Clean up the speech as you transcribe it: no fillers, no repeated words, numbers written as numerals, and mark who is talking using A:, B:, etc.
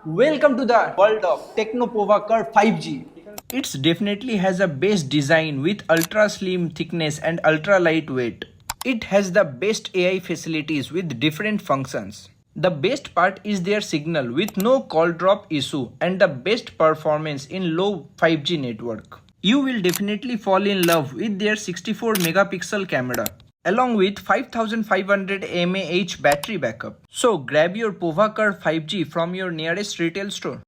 A: Welcome to the world of Technopova Curve 5G.
B: It definitely has a base design with ultra slim thickness and ultra lightweight. It has the best AI facilities with different functions. The best part is their signal with no call drop issue and the best performance in low 5G network. You will definitely fall in love with their 64 megapixel camera along with 5500 mAh battery backup. So grab your Pova Curve 5G from your nearest retail store.